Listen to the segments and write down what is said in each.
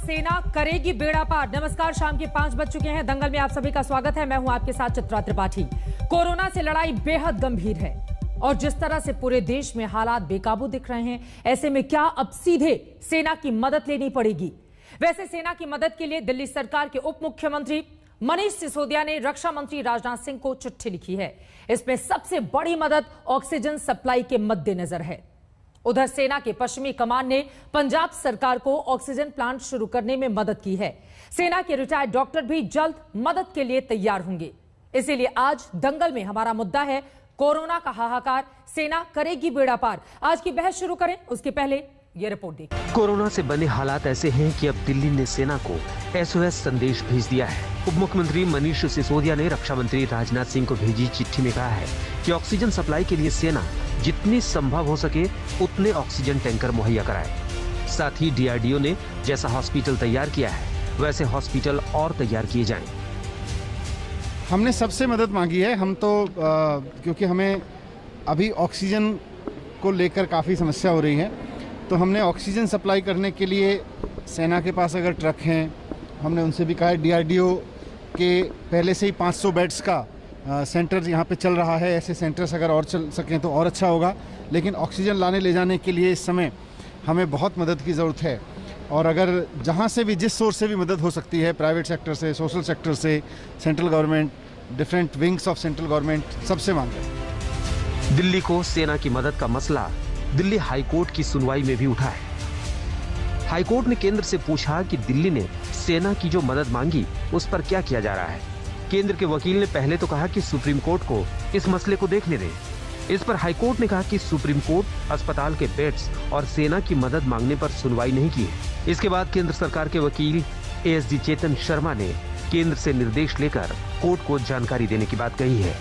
सेना करेगी बेड़ा पार। नमस्कार, शाम के 5 बज चुके हैं। दंगल में आप सभी का स्वागत है। मैं हूं आपके साथ चित्रा त्रिपाठी। कोरोना से लड़ाई बेहद गंभीर है और जिस तरह से पूरे देश में हालात बेकाबू दिख रहे हैं, ऐसे में क्या अब सीधे सेना की मदद लेनी पड़ेगी? वैसे सेना की मदद के लिए दिल्ली सरकार के उप मुख्यमंत्री मनीष सिसोदिया ने रक्षा मंत्री राजनाथ सिंह को चिट्ठी लिखी है। इसमें सबसे बड़ी मदद ऑक्सीजन सप्लाई के मद्देनजर है। उधर सेना के पश्चिमी कमान ने पंजाब सरकार को ऑक्सीजन प्लांट शुरू करने में मदद की है। सेना के रिटायर्ड डॉक्टर भी जल्द मदद के लिए तैयार होंगे। इसीलिए आज दंगल में हमारा मुद्दा है कोरोना का हाहाकार, सेना करेगी बेड़ा पार। आज की बहस शुरू करें उसके पहले ये रिपोर्ट देखिए। कोरोना से बने हालात ऐसे हैं कि अब दिल्ली ने सेना को SOS संदेश भेज दिया है। उप मुख्यमंत्री मनीष सिसोदिया ने रक्षा मंत्री राजनाथ सिंह को भेजी चिट्ठी में कहा है कि ऑक्सीजन सप्लाई के लिए सेना जितनी संभव हो सके उतने ऑक्सीजन टैंकर मुहैया कराए। साथ ही DRDO ने जैसा हॉस्पिटल तैयार किया है वैसे हॉस्पिटल और तैयार किए जाएं। हमने सबसे मदद मांगी है। हम तो क्योंकि हमें अभी ऑक्सीजन को लेकर काफ़ी समस्या हो रही है, तो हमने ऑक्सीजन सप्लाई करने के लिए सेना के पास अगर ट्रक हैं, हमने उनसे भी कहा है। DRDO के पहले से ही 500 बेड्स का सेंटर यहाँ पे चल रहा है। ऐसे सेंटर्स अगर और चल सकें तो और अच्छा होगा। लेकिन ऑक्सीजन लाने ले जाने के लिए इस समय हमें बहुत मदद की ज़रूरत है। और अगर जहाँ से भी, जिस सोर्स से भी मदद हो सकती है, प्राइवेट सेक्टर से, सोशल सेक्टर से, central government, different wings of central government, सबसे मांग है। दिल्ली को सेना की मदद का मसला दिल्ली हाईकोर्ट की सुनवाई में भी उठा है। हाईकोर्ट ने केंद्र से पूछा कि दिल्ली ने सेना की जो मदद मांगी उस पर क्या किया जा रहा है। केंद्र के वकील ने पहले तो कहा कि सुप्रीम कोर्ट को इस मसले को देखने दें। इस पर हाईकोर्ट ने कहा कि सुप्रीम कोर्ट अस्पताल के बेड्स और सेना की मदद मांगने पर सुनवाई नहीं की है। इसके बाद केंद्र सरकार के वकील ASG चेतन शर्मा ने केंद्र से निर्देश लेकर कोर्ट को जानकारी देने की बात कही है।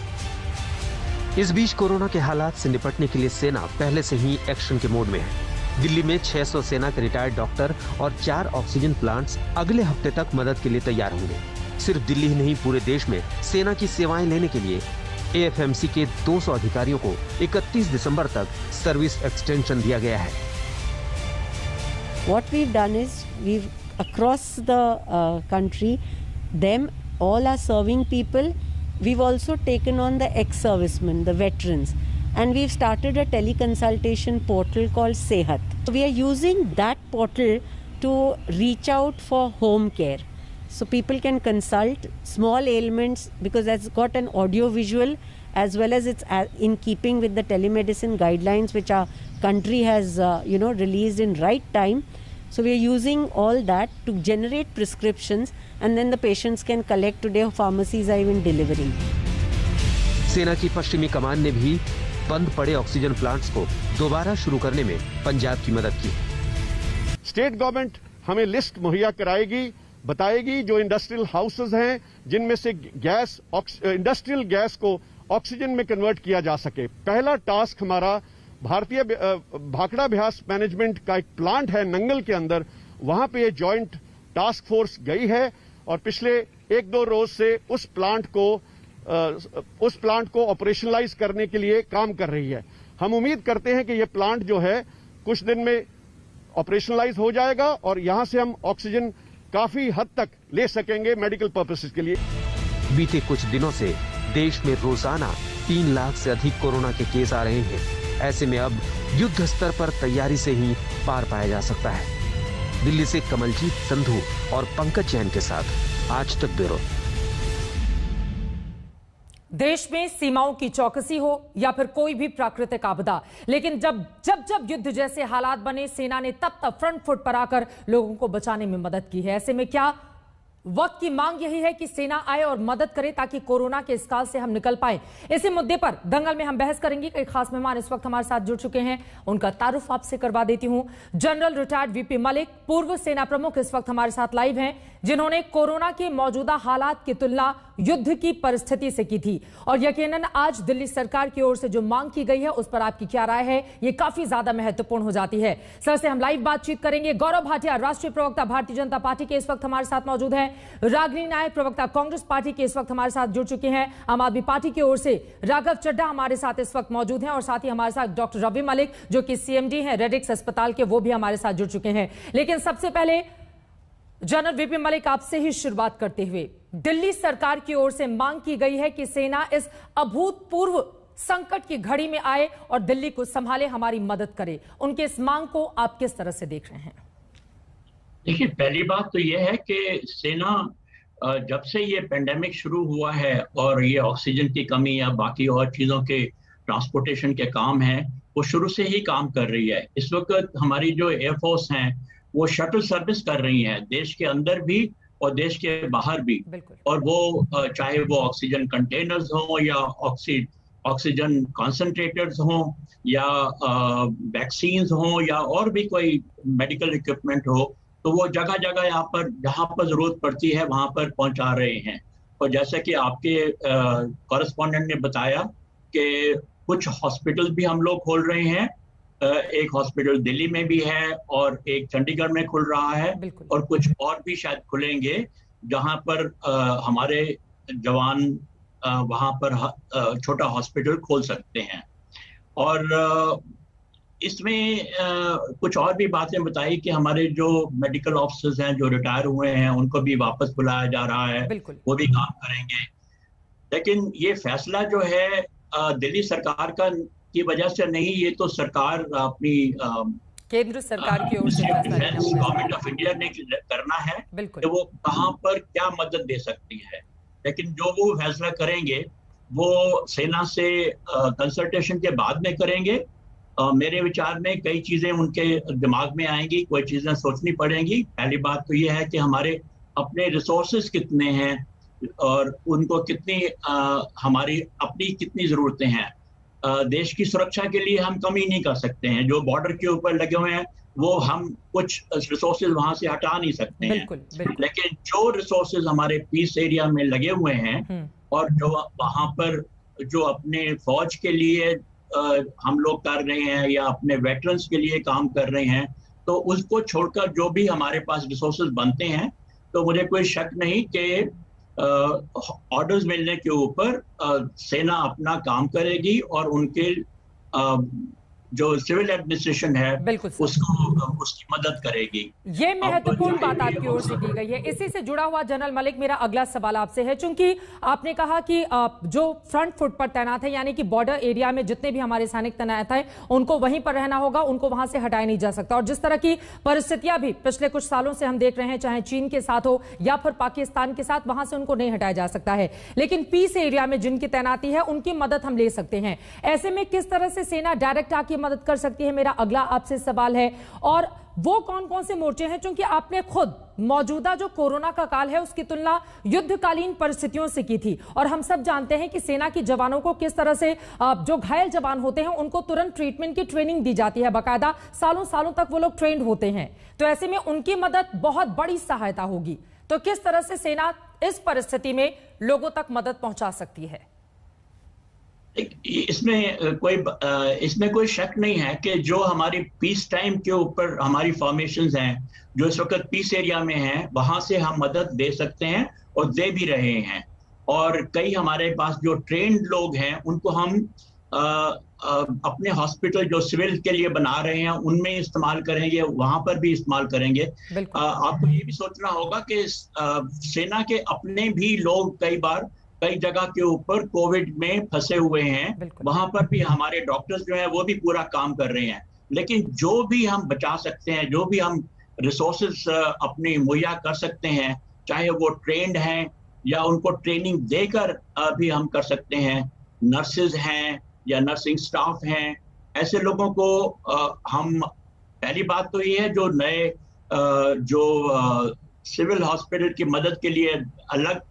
इस बीच कोरोना के हालात से निपटने के लिए सेना पहले से ही एक्शन के मोड में है। दिल्ली में 600 सेना के रिटायर्ड डॉक्टर और 4 ऑक्सीजन प्लांट्स अगले हफ्ते तक मदद के लिए तैयार होंगे। सिर्फ दिल्ली ही नहीं, पूरे देश में सेना की सेवाएं लेने के लिए AFMC के 200 अधिकारियों को 31 दिसंबर तक सर्विस एक्सटेंशन दिया गया है। What we've done is we've across the country, them all are serving people. We've also taken on the ex-servicemen, the veterans, and we've started a teleconsultation portal called Sehat. So we are using that portal to reach out for home care. So people can consult small ailments because it's got an audio visual as well as it's in keeping with the telemedicine guidelines which our country has released in right time. So we are using all that to generate prescriptions and then the patients can collect. Today pharmacies are even delivering. सेना की पश्चिमी कमान ने भी बंद पड़े oxygen plants को दोबारा शुरू करने में पंजाब की मदद की। स्टेट गवर्नमेंट हमें लिस्ट मुहैया कराएगी, बताएगी जो इंडस्ट्रियल हाउसेज हैं जिनमें से गैस, इंडस्ट्रियल गैस को ऑक्सीजन में कन्वर्ट किया जा सके। पहला टास्क हमारा भारतीय भाखड़ा अभ्यास मैनेजमेंट का एक प्लांट है नंगल के अंदर, वहां पे ये जॉइंट टास्क फोर्स गई है और पिछले 1-2 रोज से उस प्लांट को ऑपरेशनलाइज करने के लिए काम कर रही है। हम उम्मीद करते हैं कि ये प्लांट जो है कुछ दिन में ऑपरेशनलाइज हो जाएगा और यहां से हम ऑक्सीजन काफी हद तक ले सकेंगे मेडिकल पर्पसेस के लिए। बीते कुछ दिनों से देश में रोजाना 3 लाख से अधिक कोरोना के केस आ रहे हैं। ऐसे में अब युद्ध स्तर पर तैयारी से ही पार पाया जा सकता है। दिल्ली से कमलजीत संधू और पंकज जैन के साथ आज तक ब्यूरो। देश में सीमाओं की चौकसी हो या फिर कोई भी प्राकृतिक आपदा, लेकिन जब युद्ध जैसे हालात बने, सेना ने तब फ्रंट फुट पर आकर लोगों को बचाने में मदद की है। ऐसे में क्या वक्त की मांग यही है कि सेना आए और मदद करे ताकि कोरोना के इस काल से हम निकल पाए। इसी मुद्दे पर दंगल में हम बहस करेंगे। कई खास मेहमान इस वक्त हमारे साथ जुड़ चुके हैं, उनका तारुफ आपसे करवा देती हूं। जनरल रिटायर्ड VP मलिक, पूर्व सेना प्रमुख, इस वक्त हमारे साथ लाइव हैं, जिन्होंने कोरोना के मौजूदा हालात की तुलना युद्ध की परिस्थिति से की थी और यकीनन आज दिल्ली सरकार की ओर से जो मांग की गई है उस पर आपकी क्या राय है, ये काफी ज्यादा महत्वपूर्ण हो जाती है। सर से हम लाइव बातचीत करेंगे। गौरव भाटिया, राष्ट्रीय प्रवक्ता भारतीय जनता पार्टी के, इस वक्त हमारे साथ मौजूद हैं। रागिनी नायक, प्रवक्ता कांग्रेस पार्टी के, इस वक्त हमारे साथ जुड़ चुके हैं। आम आदमी पार्टी की ओर से राघव चड्ढा हमारे साथ इस वक्त मौजूद हैं और साथ ही हमारे साथ डॉक्टर रवि मलिक जो कि CMD हैं रेडिक्स अस्पताल के, वो भी हमारे साथ जुड़ चुके हैं। लेकिन सबसे पहले जनरल वीपी मलिक, आपसे ही शुरुआत करते हुए, दिल्ली सरकार की ओर से मांग की गई है कि सेना इस अभूतपूर्व संकट की घड़ी में आए और दिल्ली को संभाले, हमारी मदद करे। उनके इस मांग को आप किस तरह से देख रहे हैं? देखिए, पहली बात तो यह है कि सेना जब से ये पेंडेमिक शुरू हुआ है और ये ऑक्सीजन की कमी या बाकी और चीज़ों के ट्रांसपोर्टेशन के काम हैं, वो शुरू से ही काम कर रही है। इस वक्त हमारी जो एयरफोर्स हैं वो शटल सर्विस कर रही है, देश के अंदर भी और देश के बाहर भी। और वो चाहे वो ऑक्सीजन कंटेनर्स हों या ऑक्सीजन कॉन्सेंट्रेटर्स हों या वैक्सीन्स हों या और भी कोई मेडिकल इक्विपमेंट हो, तो वो जगह जगह यहाँ पर जहाँ पर जरूरत पड़ती है वहाँ पर पहुँचा रहे हैं। और जैसा कि आपके कॉरेस्पॉन्डेंट ने बताया कि कुछ हॉस्पिटल भी हम लोग खोल रहे हैं। एक हॉस्पिटल दिल्ली में भी है और एक चंडीगढ़ में खुल रहा है और कुछ और भी शायद खुलेंगे जहाँ पर हमारे जवान वहाँ पर छोटा हॉस्पिटल खोल सकते हैं। और इसमें कुछ और भी बातें बताई कि हमारे जो मेडिकल ऑफिसर्स हैं जो रिटायर हुए हैं उनको भी वापस बुलाया जा रहा है, वो भी काम करेंगे। लेकिन ये फैसला जो है दिल्ली सरकार की वजह से नहीं, ये तो सरकार अपनी केंद्र सरकार की ओर से गवर्नमेंट ऑफ इंडिया ने करना है कि वो कहाँ पर क्या मदद दे सकती है। लेकिन जो वो फैसला करेंगे वो सेना से कंसल्टेशन के बाद में करेंगे। मेरे विचार में कई चीजें उनके दिमाग में आएंगी, कोई चीजें सोचनी पड़ेंगी। पहली बात तो ये है कि हमारे अपने रिसोर्सेज कितने हैं और उनको कितनी हमारी अपनी कितनी जरूरतें हैं। देश की सुरक्षा के लिए हम कमी नहीं कर सकते हैं। जो बॉर्डर के ऊपर लगे हुए हैं वो हम कुछ रिसोर्सेज वहां से हटा नहीं सकते हैं। लेकिन जो रिसोर्सेज हमारे पीस एरिया में लगे हुए हैं और जो वहां पर जो अपने फौज के लिए हम लोग कर रहे हैं या अपने वेटरन्स के लिए काम कर रहे हैं, तो उसको छोड़कर जो भी हमारे पास रिसोर्सेज बनते हैं, तो मुझे कोई शक नहीं कि ऑर्डर्स मिलने के ऊपर सेना अपना काम करेगी और उनके जो सिविल एडमिनिस्ट्रेशन है उसको उसकी मदद करेगी। ये महत्वपूर्ण बात आपकी ओर से की गई है। इसी से जुड़ा हुआ जनरल मलिक, मेरा अगला सवाल आपसे है, चूंकि आपने कहा कि जो फ्रंट फुट पर तैनात है, यानी कि बॉर्डर एरिया में जितने भी हमारे सैनिक तैनात हैं उनको वहीं पर रहना होगा, उनको वहां से हटाया नहीं जा सकता। और जिस तरह की परिस्थितियां भी पिछले कुछ सालों से हम देख रहे हैं, चाहे चीन के साथ हो या फिर पाकिस्तान के साथ, वहां से उनको नहीं हटाया जा सकता है। लेकिन पीस एरिया में जिनकी तैनाती है उनकी मदद हम ले सकते हैं। ऐसे में किस तरह से सेना डायरेक्ट आके मदद कर सकती है, मेरा अगला आपसे सवाल है। और वो कौन कौन से मोर्चे हैं, क्योंकि आपने खुद मौजूदा जो कोरोना का काल है उसकी तुलना युद्धकालीन परिस्थितियों से की थी, और हम सब जानते हैं कि सेना के जवानों को किस तरह से जो घायल जवान होते हैं उनको तुरंत ट्रीटमेंट की ट्रेनिंग दी जाती है, बाकायदा सालों सालों तक वो लोग ट्रेंड होते हैं। तो ऐसे में उनकी मदद बहुत बड़ी सहायता होगी। तो किस तरह से सेना इस परिस्थिति में लोगों तक मदद पहुंचा सकती है? इसमें कोई शक नहीं है कि जो हमारी पीस टाइम के ऊपर हमारी फॉर्मेशंस हैं जो इस वक्त पीस एरिया में हैं, वहां से हम मदद दे सकते हैं और दे भी रहे हैं। और कई हमारे पास जो ट्रेंड लोग हैं उनको हम अपने हॉस्पिटल जो सिविल के लिए बना रहे हैं उनमें इस्तेमाल करेंगे, वहां पर भी इस्तेमाल करेंगे। आपको ये भी सोचना होगा कि सेना के अपने भी लोग कई जगह के ऊपर कोविड में फंसे हुए हैं, वहां पर भी हमारे डॉक्टर्स जो हैं वो भी पूरा काम कर रहे हैं। लेकिन जो भी हम बचा सकते हैं, जो भी हम रिसोर्सेज अपने मुहैया कर सकते हैं, चाहे वो ट्रेंड हैं या उनको ट्रेनिंग देकर भी हम कर सकते हैं, नर्सेज हैं या नर्सिंग स्टाफ हैं, ऐसे लोगों को हम पहली बात तो ये है जो नए जो सिविल हॉस्पिटल की मदद के लिए अलग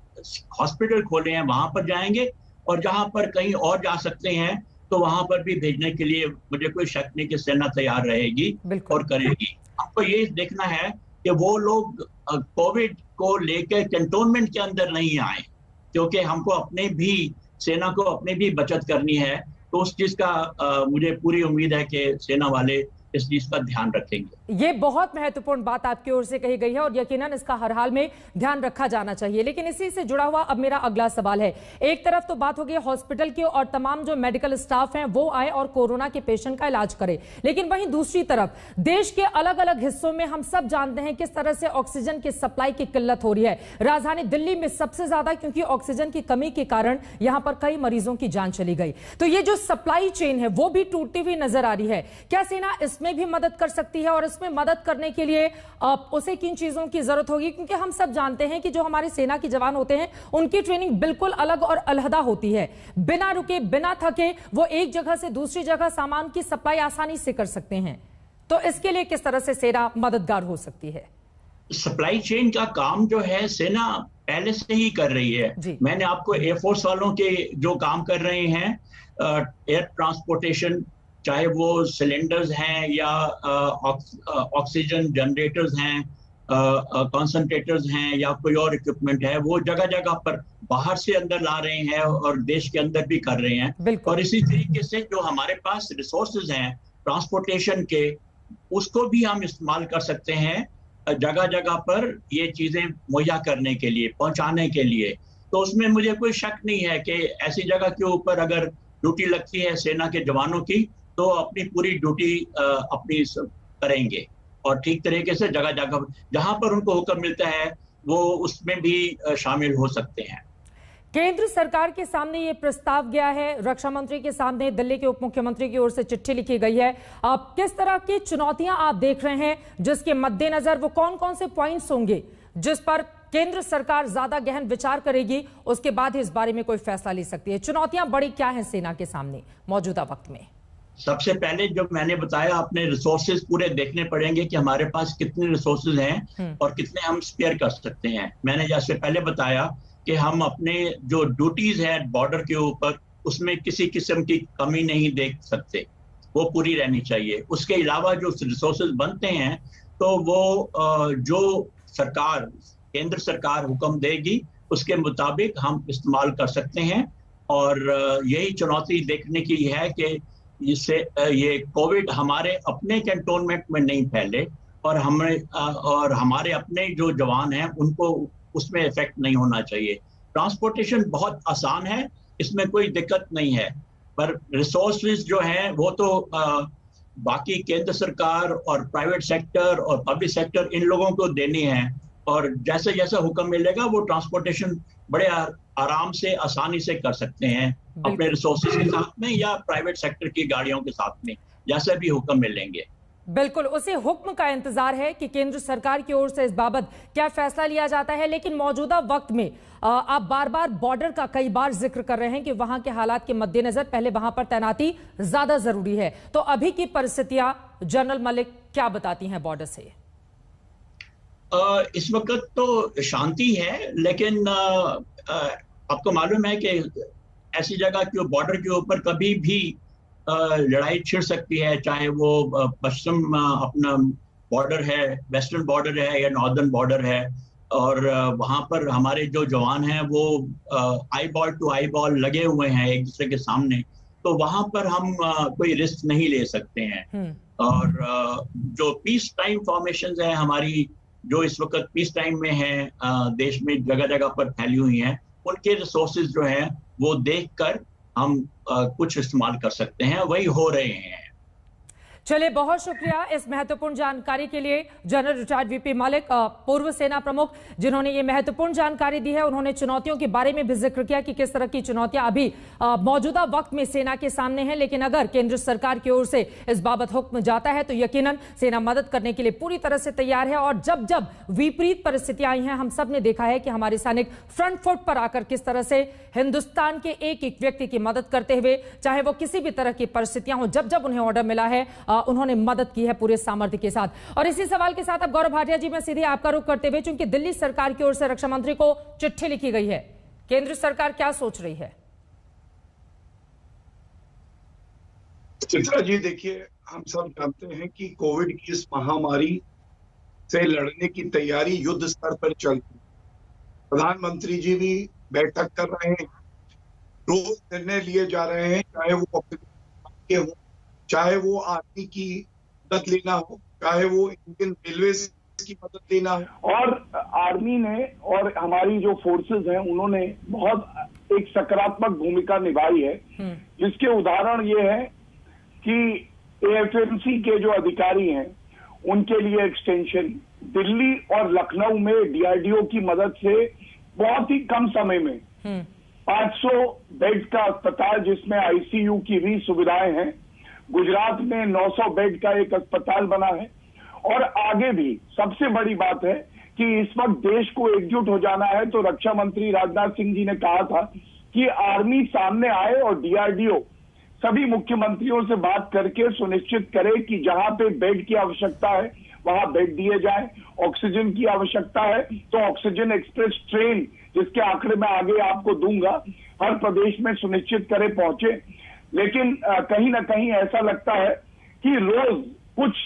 हॉस्पिटल खोले हैं वहां पर जाएंगे, और जहां पर कहीं और जा सकते हैं तो वहां पर भी भेजने के लिए मुझे कोई शक नहीं कि सेना तैयार रहेगी और करेगी। हमको ये देखना है कि वो लोग कोविड को लेकर कैंटोनमेंट के अंदर नहीं आए, क्योंकि हमको अपने भी सेना को अपने भी बचत करनी है। तो उस चीज का मुझे पूरी उम्मीद है कि सेना वाले इस चीज का ध्यान रखेंगे। ये बहुत महत्वपूर्ण बात आपकी ओर से कही गई है और यकीनन इसका हर हाल में ध्यान रखा जाना चाहिए। लेकिन इसी से जुड़ा हुआ अब मेरा अगला सवाल है, एक तरफ तो बात हो गई हॉस्पिटल की और तमाम जो मेडिकल स्टाफ हैं वो आए और कोरोना के पेशेंट का इलाज करे, लेकिन वहीं दूसरी तरफ देश के अलग अलग हिस्सों में हम सब जानते हैं किस तरह से ऑक्सीजन की सप्लाई की किल्लत हो रही है। राजधानी दिल्ली में सबसे ज्यादा, क्योंकि ऑक्सीजन की कमी के कारण यहां पर कई मरीजों की जान चली गई। तो ये जो सप्लाई चेन है वो भी टूटती हुई नजर आ रही है। क्या सेना इसमें भी मदद कर सकती है और इसमें मदद करने के लिए उसे किन चीजों की जरूरत होगी? क्योंकि हम सब जानते हैं कि जो हमारे सेना के जवान होते हैं उनकी ट्रेनिंग बिल्कुल अलग और अलहदा होती है। बिना रुके बिना थके वो एक जगह से दूसरी जगह सामान की सप्लाई आसानी से कर सकते हैं। तो इसके लिए किस तरह से सेना मददगार हो सकती है? सप्लाई चेन का काम जो है सेना पहले से ही कर रही है। मैंने आपको एयरफोर्स वालों के जो काम कर रहे हैं, एयर ट्रांसपोर्टेशन, चाहे वो सिलेंडर्स हैं या ऑक्सीजन जनरेटर्स हैं, कॉन्सेंट्रेटर्स हैं या कोई और इक्विपमेंट है, वो जगह जगह पर बाहर से अंदर ला रहे हैं और देश के अंदर भी कर रहे हैं। और इसी तरीके से जो हमारे पास रिसोर्सेज हैं ट्रांसपोर्टेशन के, उसको भी हम इस्तेमाल कर सकते हैं जगह जगह पर ये चीजें मुहैया करने के लिए, पहुंचाने के लिए। तो उसमें मुझे कोई शक नहीं है कि ऐसी जगह के ऊपर अगर ड्यूटी लगती है सेना के जवानों की तो अपनी पूरी ड्यूटी अपनी करेंगे और ठीक तरीके से जगह जगह जहां पर उनको हुक्म मिलता है वो उसमें भी शामिल हो सकते हैं। केंद्र सरकार के सामने ये प्रस्ताव गया है, रक्षा मंत्री के सामने दिल्ली के उप मुख्यमंत्री की ओर से चिट्ठी लिखी गई है। अब किस तरह की चुनौतियां आप देख रहे हैं जिसके मद्देनजर वो कौन कौन से पॉइंट्स होंगे जिस पर केंद्र सरकार ज्यादा गहन विचार करेगी, उसके बाद ही इस बारे में कोई फैसला ले सकती है? चुनौतियां बड़ी क्या हैं सेना के सामने मौजूदा वक्त में? सबसे पहले जो मैंने बताया, अपने रिसोर्सेज पूरे देखने पड़ेंगे कि हमारे पास कितने रिसोर्सेज हैं और कितने हम स्पेयर कर सकते हैं। मैंने जैसे पहले बताया कि हम अपने जो ड्यूटीज है बॉर्डर के ऊपर, उसमें किसी किस्म की कमी नहीं देख सकते, वो पूरी रहनी चाहिए। उसके अलावा जो रिसोर्सेज बनते हैं तो वो जो सरकार, केंद्र सरकार हुक्म देगी उसके मुताबिक हम इस्तेमाल कर सकते हैं। और यही चुनौती देखने की है कि इससे ये कोविड हमारे अपने कैंटोनमेंट में नहीं फैले और हमारे अपने जो जवान हैं उनको उसमें इफेक्ट नहीं होना चाहिए। ट्रांसपोर्टेशन बहुत आसान है, इसमें कोई दिक्कत नहीं है, पर रिसोर्सेज जो हैं वो तो बाकी केंद्र सरकार और प्राइवेट सेक्टर और पब्लिक सेक्टर इन लोगों को देनी है। और जैसे जैसे हुक्म मिलेगा वो ट्रांसपोर्टेशन बड़े आराम से, आसानी से कर सकते हैं अपने रिसोर्सेज के साथ में या प्राइवेट सेक्टर की गाड़ियों के साथ में, जैसे भी हुक्म मिलेंगे। बिल्कुल, उसी हुक्म का इंतजार है कि केंद्र सरकार की ओर से इस बाबत क्या फैसला लिया जाता है। लेकिन मौजूदा वक्त में आप बार बार बॉर्डर का कई बार जिक्र कर रहे हैं कि वहां के हालात के मद्देनजर पहले वहां पर तैनाती ज्यादा जरूरी है। तो अभी की परिस्थितियां जनरल मलिक क्या बताती हैं बॉर्डर से? इस वक्त तो शांति है, लेकिन आपको मालूम है कि ऐसी जगह के बॉर्डर के ऊपर कभी भी लड़ाई छिड़ सकती है, चाहे वो पश्चिम अपना बॉर्डर है, वेस्टर्न बॉर्डर है या नॉर्दर्न बॉर्डर है। और वहां पर हमारे जो जवान हैं वो eye ball to eye ball लगे हुए हैं एक दूसरे के सामने, तो वहां पर हम कोई रिस्क नहीं ले सकते हैं। और जो पीस टाइम फॉर्मेशंस है हमारी, जो इस वक्त पीस टाइम में है, देश में जगह जगह पर फैली हुई हैं, उनके रिसोर्सेज जो हैं वो देखकर हम कुछ इस्तेमाल कर सकते हैं, वही हो रहे हैं। चलिए, बहुत शुक्रिया इस महत्वपूर्ण जानकारी के लिए जनरल रिटायर्ड वीपी मलिक, पूर्व सेना प्रमुख, जिन्होंने ये महत्वपूर्ण जानकारी दी है। उन्होंने चुनौतियों के बारे में भी जिक्र किया कि किस तरह की चुनौतियां अभी मौजूदा वक्त में सेना के सामने हैं, लेकिन अगर केंद्र सरकार की ओर से इस बाबत हुक्म जाता है तो यकीनन सेना मदद करने के लिए पूरी तरह से तैयार है। और जब जब विपरीत परिस्थितियां आई हैं, हम सब ने देखा है कि हमारे सैनिक फ्रंट फुट पर आकर किस तरह से हिंदुस्तान के एक एक व्यक्ति की मदद करते हुए, चाहे वो किसी भी तरह की परिस्थितियां हो, जब जब उन्हें ऑर्डर मिला है उन्होंने मदद की है पूरे सामर्थ्य के साथ। और इसी सवाल के साथ अब गौरव भाटिया जी, मैं सीधे आपका रुख करते हुए, चूंकि दिल्ली सरकार की ओर से रक्षा मंत्री को चिट्ठी लिखी गई है, केंद्र सरकार क्या सोच रही है? चित्रा जी, देखिए, हम सब जानते हैं कि कोविड की इस महामारी से लड़ने की तैयारी युद्ध स्तर पर चल रही है। प्रधानमंत्री जी भी बैठक कर रहे हैं, रोज निर्णय लिए जा रहे हैं, चाहे वो हों, चाहे वो आर्मी की मदद लेना हो, चाहे वो इंडियन रेलवे की मदद लेना हो। और आर्मी ने और हमारी जो फोर्सेस हैं उन्होंने बहुत एक सकारात्मक भूमिका निभाई है, जिसके उदाहरण ये है कि एएफएमसी के जो अधिकारी हैं उनके लिए एक्सटेंशन, दिल्ली और लखनऊ में डीआरडीओ की मदद से बहुत ही कम समय में 500 बेड का अस्पताल जिसमें आईसीयू की भी सुविधाएं हैं, गुजरात में 900 बेड का एक अस्पताल बना है। और आगे भी सबसे बड़ी बात है कि इस वक्त देश को एकजुट हो जाना है, तो रक्षा मंत्री राजनाथ सिंह जी ने कहा था कि आर्मी सामने आए और डीआरडीओ सभी मुख्यमंत्रियों से बात करके सुनिश्चित करे कि जहां पे बेड की आवश्यकता है वहां बेड दिए जाए, ऑक्सीजन की आवश्यकता है तो ऑक्सीजन एक्सप्रेस ट्रेन, जिसके आंकड़े मैं आगे आपको दूंगा, हर प्रदेश में सुनिश्चित करे पहुंचे। लेकिन कहीं ना कहीं ऐसा लगता है कि रोज कुछ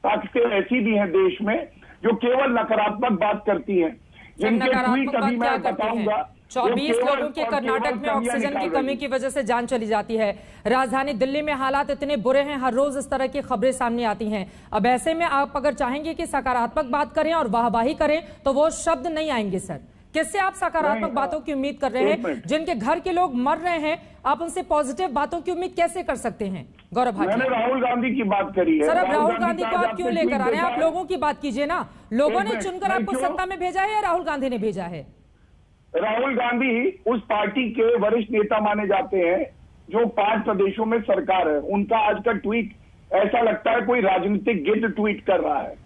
ताकतें ऐसी भी हैं देश में जो केवल नकारात्मक बात करती हैं, जिनके ट्वीट अभी मैं बताऊंगा। 24 लोगों के कर्नाटक में ऑक्सीजन की कमी की वजह से जान चली जाती है। राजधानी दिल्ली में हालात इतने बुरे हैं, हर रोज इस तरह की खबरें सामने आती हैं। अब ऐसे में आप अगर चाहेंगे कि सकारात्मक बात करें और वाहवाही करें तो वो शब्द नहीं आएंगे सर। किससे आप सकारात्मक बातों की उम्मीद कर रहे हैं? जिनके घर के लोग मर रहे हैं, आप उनसे पॉजिटिव बातों की उम्मीद कैसे कर सकते हैं? गौरव भाटिया, मैंने राहुल गांधी की बात करी है। सर अब राहुल गांधी को आप क्यों लेकर आ रहे हैं? आप लोगों की बात कीजिए ना। लोगों ने चुनकर आपको सत्ता में भेजा है या राहुल गांधी ने भेजा है? राहुल गांधी उस पार्टी के वरिष्ठ नेता माने जाते हैं जो 5 प्रदेशों में सरकार है। उनका आज का ट्वीट ऐसा लगता है कोई राजनीतिक गिद्ध ट्वीट कर रहा है,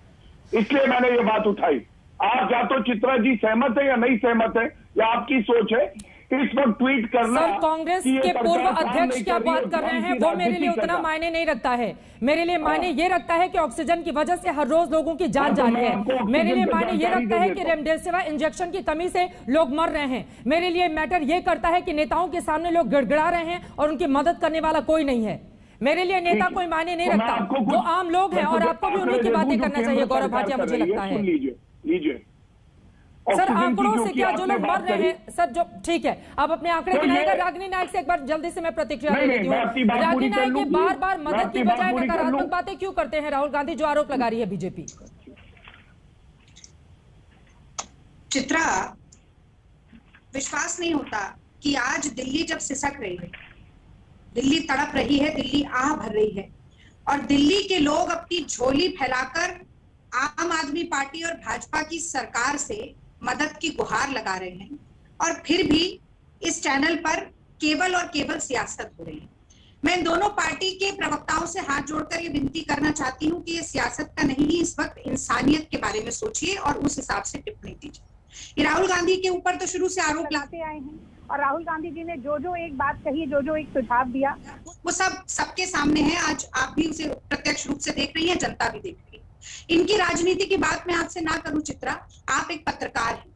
इसलिए मैंने ये बात उठाई। आप या तो चित्रा जी सहमत है या नहीं सहमत है, या आपकी सोच है इस वक्त ट्वीट करना। सर कांग्रेस के पूर्व अध्यक्ष क्या बात कर रहे हैं वो मेरे लिए उतना मायने नहीं रखता है। मेरे लिए मायने ये रखता है कि ऑक्सीजन की वजह से हर रोज लोगों की जान जा रही है। मेरे लिए मायने ये रखता है कि रेमडेसिविर इंजेक्शन की कमी से लोग मर रहे हैं। मेरे लिए मैटर ये करता है कि नेताओं के सामने लोग गिड़गिड़ा रहे हैं और उनकी मदद करने वाला कोई नहीं है। मेरे लिए नेता कोई मायने नहीं रखता, जो आम लोग हैं, और आपको भी उन्हीं की बातें करना चाहिए गौरव भाटिया, मुझे लगता है। लीजिए सर आंकड़ों से क्या जो लोग मर रहे हैं सर, जो ठीक है आप अपने आंकड़े गिनाएगा। रागिनी नायक से एक बार जल्दी से मैं प्रतिक्रिया ले लेती हूँ। रागिनी नायक के बार बार मदद की बजाय नकारात्मक बातें क्यों करते हैं राहुल गांधी, जो आरोप लगा रही है बीजेपी? चित्रा, विश्वास नहीं होता कि आज दिल्ली जब सिसक रही है, दिल्ली तड़प रही है, दिल्ली आह भर रही है, और दिल्ली के लोग अपनी झोली फैलाकर आम आदमी पार्टी और भाजपा की सरकार से मदद की गुहार लगा रहे हैं, और फिर भी इस चैनल पर केवल और केवल सियासत हो रही है। मैं इन दोनों पार्टी के प्रवक्ताओं से हाथ जोड़कर ये विनती करना चाहती हूँ कि ये सियासत का नहीं, इस वक्त इंसानियत के बारे में सोचिए और उस हिसाब से टिप्पणी दीजिए। राहुल गांधी के ऊपर तो शुरू से आरोप लाते आए हैं, और राहुल गांधी जी ने जो जो एक बात कही, जो जो एक सुझाव दिया, वो सब सबके सामने है। आज आप भी उसे प्रत्यक्ष रूप से देख रही हैं, जनता भी देख रही है। इनकी राजनीति की बात मैं आपसे ना करूं चित्रा, आप एक पत्रकार हैं।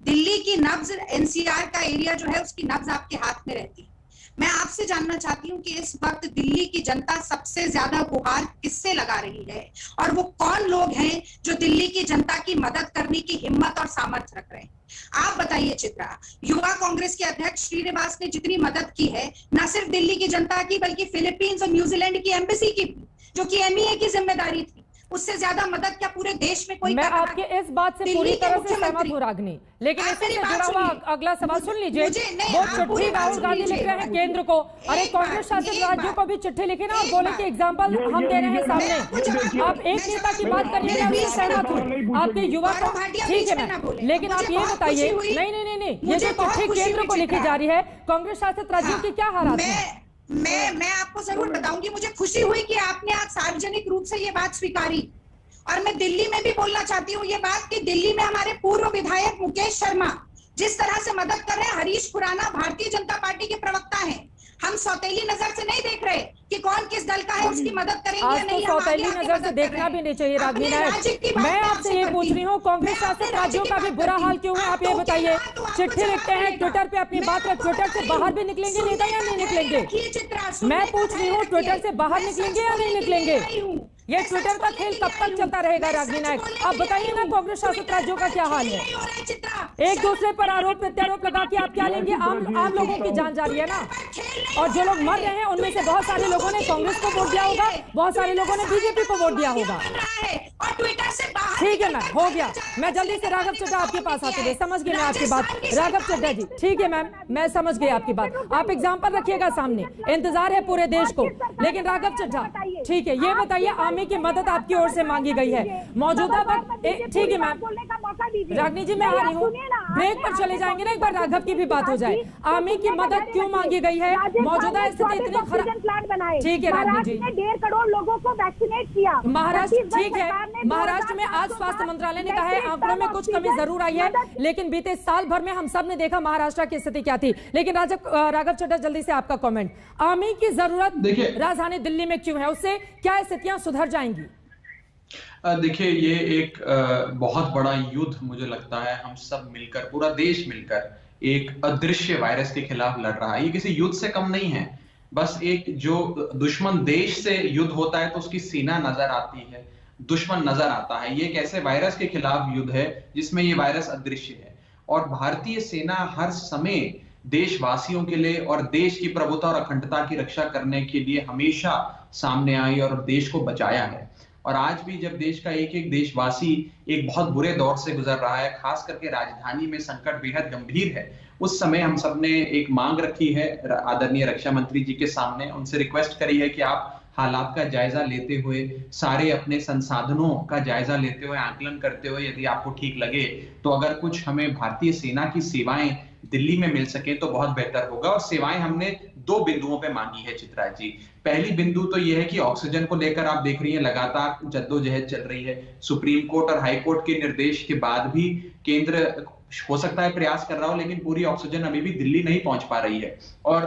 दिल्ली की नब्ज, एनसीआर का एरिया जो है उसकी नब्ज आपके हाथ में रहती है। मैं आपसे जानना चाहती हूं कि इस वक्त दिल्ली की जनता सबसे ज्यादा गुहार किससे लगा रही है, और वो कौन लोग हैं जो दिल्ली की जनता की मदद करने की हिम्मत और सामर्थ्य रख रहे हैं? आप बताइए चित्रा। युवा कांग्रेस के अध्यक्ष श्रीनिवास ने जितनी मदद की है, न सिर्फ दिल्ली की जनता की बल्कि फिलीपींस और न्यूजीलैंड की एम्बेसी की भी, जो कि एमईए की जिम्मेदारी थी, उससे ज्यादा मदद क्या पूरे देश में कोई? मैं आपके इस बात से पूरी तरह से सहमत हूं रागिनी, लेकिन इससे जुड़ा हुआ अगला सवाल सुन लीजिए। वो चिट्ठी राहुल गांधी लिख रहे हैं केंद्र को, अरे कांग्रेस शासित राज्यों को भी चिट्ठी लिखे ना और बोले कि एग्जाम्पल हम दे रहे हैं सामने। आप एक नेता की बात करिए, मैं उससे सहमत हूँ, आपके युवा को ठीक है मैं, लेकिन आप ये बताइए, नहीं ये जो चिट्ठी केंद्र को लिखी जा रही है, कांग्रेस शासित राज्यों की क्या हालात है? मैं आपको जरूर बताऊंगी। मुझे खुशी हुई कि आपने आज सार्वजनिक रूप से ये बात स्वीकारी, और मैं दिल्ली में भी बोलना चाहती हूँ ये बात कि दिल्ली में हमारे पूर्व विधायक मुकेश शर्मा जिस तरह से मदद कर रहे हैं, हरीश खुराना भारतीय जनता पार्टी के प्रवक्ता हैं, हम सौतेली नजर से नहीं देख रहे कि कौन किस दल का है, उसकी मदद करेंगे या नहीं। सौतेली नजर से देखना भी नहीं चाहिए रागिनी नायक। मैं आपसे ये पूछ रही हूँ, कांग्रेस शासित राज्यों का भी बुरा हाल क्यों है, आप ये बताइए। चिट्ठी लिखते हैं ट्विटर पे अपनी बात रख, ट्विटर से बाहर भी निकलेंगे नेता या नहीं निकलेंगे? मैं पूछ रही हूँ, ट्विटर से बाहर निकलेंगे या नहीं निकलेंगे? ये ट्विटर का खेल कब तक चलता रहेगा रागिनी नायक? आप बताइए ना, कांग्रेस शासित राज्यों का क्या हाल है? एक दूसरे पर आरोप प्रत्यारोप लगा के आप क्या लेंगे? आम लोगों की जान जा रही है ना, और जो लोग मर रहे हैं उनमें से बहुत सारे लोगों ने कांग्रेस को वोट दिया होगा, बहुत सारे लोगों ने बीजेपी को वोट दिया होगा। ठीक है मैम, हो गया। मैं जल्दी से राघव चड्ढा आपके पास आते हुए समझ गई मैं आपकी बात। राघव चड्ढा जी, ठीक है मैम, मैं समझ गई आपकी बात। आप एग्जाम्पल रखिएगा सामने, इंतजार है पूरे देश को। लेकिन राघव चड्ढा, ठीक है, ये बताइए, आर्मी की मदद आपकी ओर से मांगी गई है मौजूदा वक्त। ठीक है मैम, रागिनी जी मैं आ रही हूँ, ब्रेक पर चले जाएंगे ना, एक बार राघव की भी बात हो जाए। आर्मी की मदद क्यों मांगी गई है? मौजूदा स्थिति इतनी खराब। ठीक है रागिनी जी, 1.5 करोड़ लोगों को वैक्सीनेट किया महाराष्ट्र, ठीक है, महाराष्ट्र में आज स्वास्थ्य मंत्रालय ने कहा है आंकड़ों में कुछ कमी जरूर आई है, लेकिन बीते साल भर में हम सब ने देखा महाराष्ट्र की स्थिति क्या थी। लेकिन राघव चड्ढा, जल्दी से आपका कमेंट, आर्मी की जरूरत राजधानी दिल्ली में क्यों है? उससे क्या स्थितियां सुधर जाएंगी? देखिए, ये एक बहुत बड़ा युद्ध मुझे लगता है हम सब मिलकर, पूरा देश मिलकर एक अदृश्य वायरस के खिलाफ लड़ रहा है। ये किसी युद्ध से कम नहीं है। बस एक जो दुश्मन देश से युद्ध होता है तो उसकी सेना नजर आती है, दुश्मन नजर आता है। ये एक ऐसे वायरस के खिलाफ युद्ध है जिसमें ये वायरस अदृश्य है, और भारतीय सेना हर समय देशवासियों के लिए और देश की प्रभुता और अखंडता की रक्षा करने के लिए हमेशा सामने आई और देश को बचाया है। और आज भी जब देश का एक एक देशवासी एक बहुत बुरे दौर से गुजर रहा है, खास करके राजधानी में संकट बेहद गंभीर है, उस समय हम सबने एक मांग रखी है आदरणीय रक्षा मंत्री जी के सामने, उनसे रिक्वेस्ट करी है कि आप हालात का जायजा लेते हुए, सारे अपने संसाधनों का जायजा लेते हुए, आकलन करते हुए, यदि आपको ठीक लगे तो अगर कुछ हमें भारतीय सेना की सेवाएं दिल्ली में मिल सके तो बहुत बेहतर होगा। और सेवाएं हमने 2 बिंदुओं पे मांगी है चित्रा जी। पहली बिंदु तो यह है कि ऑक्सीजन को लेकर आप देख रही हैं लगातार जद्दोजहद चल रही है। सुप्रीम कोर्ट और हाई कोर्ट के निर्देश के बाद भी केंद्र हो सकता है प्रयास कर रहा हो, लेकिन पूरी ऑक्सीजन अभी भी दिल्ली नहीं पहुंच पा रही है। और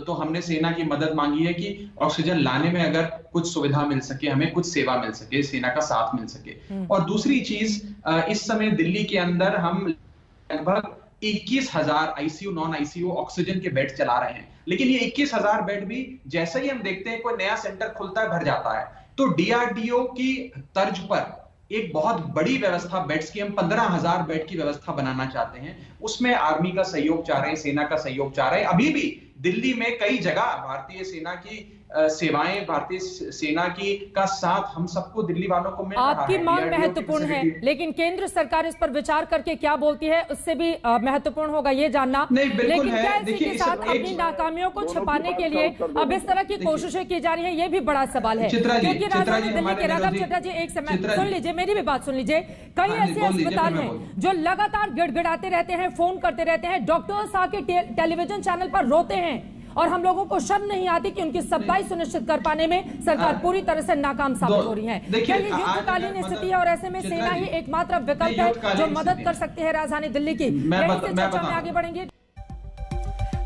तो हमने सेना की मदद मांगी है कि ऑक्सीजन लाने में अगर कुछ सुविधा मिल सके, हमें कुछ सेवा मिल सके, सेना का साथ मिल सके। और दूसरी चीज, इस समय दिल्ली के अंदर हम लगभग 21,000 आईसीयू, नॉन आईसीयू ऑक्सीजन के बेड चला रहे हैं, लेकिन ये 21,000 बेड भी जैसे ही हम देखते हैं कोई नया सेंटर खुलता है भर जाता है। तो डीआरडीओ की तर्ज पर एक बहुत बड़ी व्यवस्था बेड्स की, हम 15,000 बेड की व्यवस्था बनाना चाहते हैं। उसमें आर्मी का सहयोग चाह रहे हैं, सेना का सहयोग चाह रहे हैं। अभी भी दिल्ली में कई जगह भारतीय सेना की सेवाएं, भारतीय सेना की का साथ हम सबको, दिल्ली वालों को मिल रहा है। आपकी मांग महत्वपूर्ण है, लेकिन केंद्र सरकार इस पर विचार करके क्या बोलती है उससे भी महत्वपूर्ण होगा ये जानना। लेकिन क्या इसी के साथ अपनी नाकामियों को छिपाने के लिए अब इस तरह की कोशिशें की जा रही है, ये भी बड़ा सवाल है। क्योंकि राजधानी दिल्ली के, राघव चड्ढा जी एक समय सुन लीजिए, मेरी भी बात सुन लीजिए, कई ऐसे अस्पताल हैं जो लगातार गिड़गिड़ाते रहते हैं, फोन करते रहते हैं, डॉक्टर्स आके टेलीविजन चैनल पर रोते हैं, और हम लोगों को शर्म नहीं आती कि उनकी सप्लाई सुनिश्चित कर पाने में सरकार पूरी तरह से नाकाम साबित हो रही है। क्या ये युद्धकालीन स्थिति है और ऐसे में सेना ही एकमात्र विकल्प है जो मदद कर सकती है राजधानी दिल्ली की? यहीं से चर्चा में आगे बढ़ेंगे।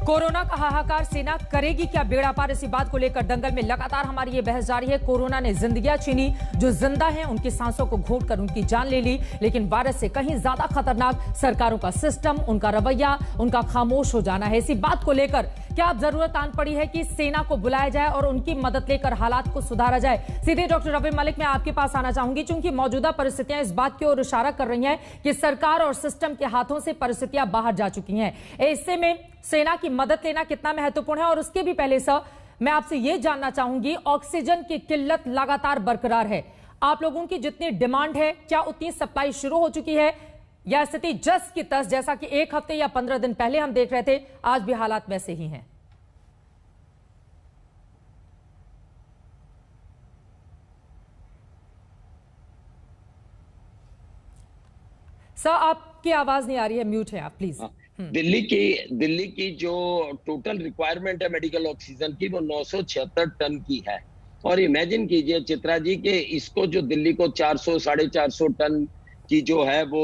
कोरोना का हाहाकार, सेना करेगी क्या बेड़ा पार? इसी बात को लेकर दंगल में लगातार हमारी ये बहस जारी है। कोरोना ने जिंदगियां छीनी, जो जिंदा हैं उनकी सांसों को घोंटकर उनकी जान ले ली, लेकिन वायरस से कहीं ज्यादा खतरनाक सरकारों का सिस्टम, उनका रवैया, उनका खामोश हो जाना है। इसी बात को लेकर क्या अब जरूरत आन पड़ी है कि सेना को बुलाया जाए और उनकी मदद लेकर हालात को सुधारा जाए? सीधे डॉक्टर रवि मलिक, मैं आपके पास आना चाहूंगी, क्योंकि मौजूदा परिस्थितियां इस बात की ओर इशारा कर रही हैं कि सरकार और सिस्टम के हाथों से परिस्थितियां बाहर जा चुकी हैं। ऐसे में सेना की मदद लेना कितना महत्वपूर्ण है? और उसके भी पहले सर, मैं आपसे यह जानना चाहूंगी, ऑक्सीजन की किल्लत लगातार बरकरार है, आप लोगों की जितनी डिमांड है क्या उतनी सप्लाई शुरू हो चुकी है, या स्थिति जस की तस जैसा कि 1 हफ्ते या 15 दिन पहले हम देख रहे थे, आज भी हालात वैसे ही हैं? सर आपकी आवाज नहीं आ रही है, म्यूट है आप प्लीज। दिल्ली की जो टोटल रिक्वायरमेंट है मेडिकल ऑक्सीजन की, वो 976 टन की है। और इमेजिन कीजिए चित्रा जी कि इसको जो दिल्ली को 400 450 टन की जो है वो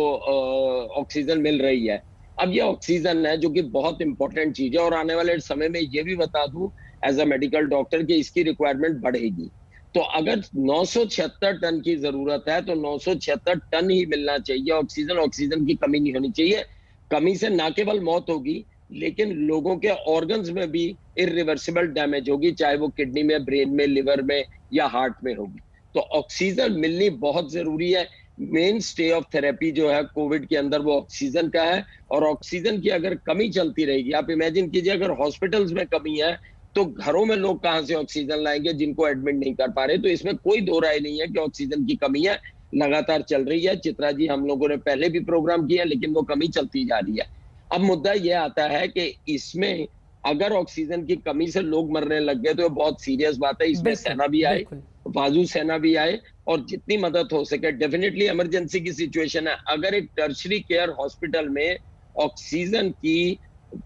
ऑक्सीजन मिल रही है। अब ये ऑक्सीजन है जो कि बहुत इंपॉर्टेंट चीज है, और आने वाले समय में ये भी बता दूं एज अ मेडिकल डॉक्टर कि इसकी रिक्वायरमेंट बढ़ेगी। तो अगर 976 टन की जरूरत है तो 976 टन ही मिलना चाहिए ऑक्सीजन। ऑक्सीजन की कमी नहीं होनी चाहिए। कमी से ना केवल मौत होगी, लेकिन लोगों के ऑर्गन्स में भी इरिवर्सिबल डैमेज होगी, चाहे वो किडनी में, ब्रेन में, लिवर में या हार्ट में होगी। तो ऑक्सीजन मिलनी बहुत जरूरी है। मेन स्टे ऑफ थेरेपी जो है कोविड के अंदर वो ऑक्सीजन का है, और ऑक्सीजन की अगर कमी चलती रहेगी, आप इमेजिन कीजिए अगर हॉस्पिटल्स में कमी है तो घरों में लोग कहां से ऑक्सीजन लाएंगे जिनको एडमिट नहीं कर पा रहे। तो इसमें कोई दो राय नहीं है कि ऑक्सीजन की कमी है, लगातार चल रही है। चित्रा जी, हम लोगों ने पहले भी प्रोग्राम किया, लेकिन वो कमी चलती जा रही है। अब मुद्दा यह आता है कि इसमें अगर ऑक्सीजन की कमी से लोग मरने लग गए तो ये बहुत सीरियस बात है। इसमें सेना भी आए, वायु सेना भी आए, और जितनी मदद हो सके। डेफिनेटली इमरजेंसी की सिचुएशन है। अगर एक टर्शरी केयर हॉस्पिटल में ऑक्सीजन की,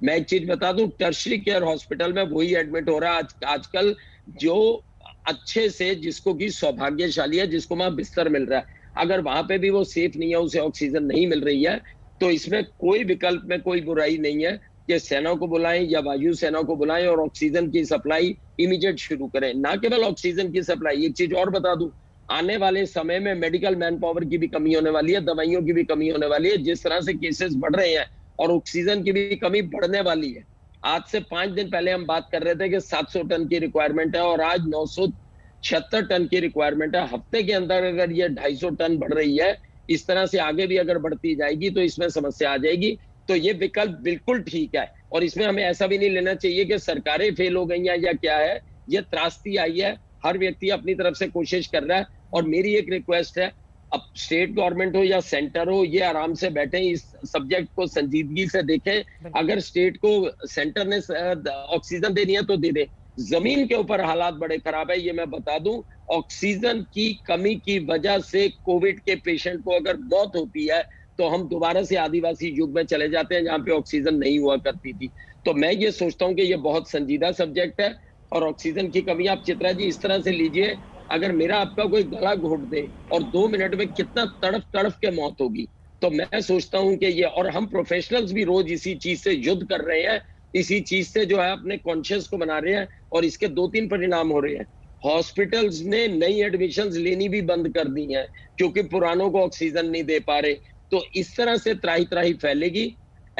मैं एक चीज बता दूं, टर्शरी केयर हॉस्पिटल में वही एडमिट हो रहा है आजकल जो अच्छे से, जिसको की सौभाग्यशाली है, जिसको वहां बिस्तर मिल रहा है। अगर वहां पे भी वो सेफ नहीं है, उसे ऑक्सीजन नहीं मिल रही है, तो इसमें कोई विकल्प में कोई बुराई नहीं है कि सेना को बुलाएं या वायु सेना को बुलाएं और ऑक्सीजन की सप्लाई इमीडिएट शुरू करें। ना केवल ऑक्सीजन की सप्लाई, एक चीज और बता दूं, आने वाले समय में मेडिकल मैन पावर की भी कमी होने वाली है, दवाइयों की भी कमी होने वाली है। जिस तरह से केसेस बढ़ रहे हैं और ऑक्सीजन की भी कमी बढ़ने वाली है। आज से 5 दिन पहले हम बात कर रहे थे कि 700 टन की रिक्वायरमेंट है और आज 976 टन की रिक्वायरमेंट है। हफ्ते के अंदर अगर ये 250 टन बढ़ रही है, इस तरह से आगे भी अगर बढ़ती जाएगी तो इसमें समस्या आ जाएगी। तो ये विकल्प बिल्कुल ठीक है, और इसमें हमें ऐसा भी नहीं लेना चाहिए कि सरकारें फेल हो गई हैं या क्या है। ये त्रासदी आई है, हर व्यक्ति अपनी तरफ से कोशिश कर रहा है। और मेरी एक रिक्वेस्ट है, अब स्टेट गवर्नमेंट हो या सेंटर हो, ये आराम से बैठे, इस सब्जेक्ट को संजीदगी से देखें। अगर स्टेट को, सेंटर ने ऑक्सीजन देनी है तो दे दे। जमीन के ऊपर हालात बड़े खराब है, ये मैं बता दूं। ऑक्सीजन की कमी की वजह से कोविड के पेशेंट को अगर मौत होती है तो हम दोबारा से आदिवासी युग में चले जाते हैं जहां पे ऑक्सीजन नहीं हुआ करती थी। तो मैं ये सोचता हूं कि ये बहुत संजीदा सब्जेक्ट है। और ऑक्सीजन की कमी आप चित्रा जी इस तरह से लीजिए, अगर मेरा आपका कोई गला घोट दे और 2 मिनट में कितना तड़फ तड़फ के मौत होगी। तो मैं सोचता हूं कि ये, और हम प्रोफेशनल्स भी रोज इसी चीज से युद्ध कर रहे हैं, इसी चीज से जो है अपने कॉन्शियस को बना रहे हैं, और इसके 2-3 परिणाम हो रहे हैं। हॉस्पिटल्स ने नई एडमिशंस लेनी भी बंद कर दी हैं क्योंकि पुरानों को ऑक्सीजन नहीं दे पा रहे। तो इस तरह से त्राही त्राही फैलेगी।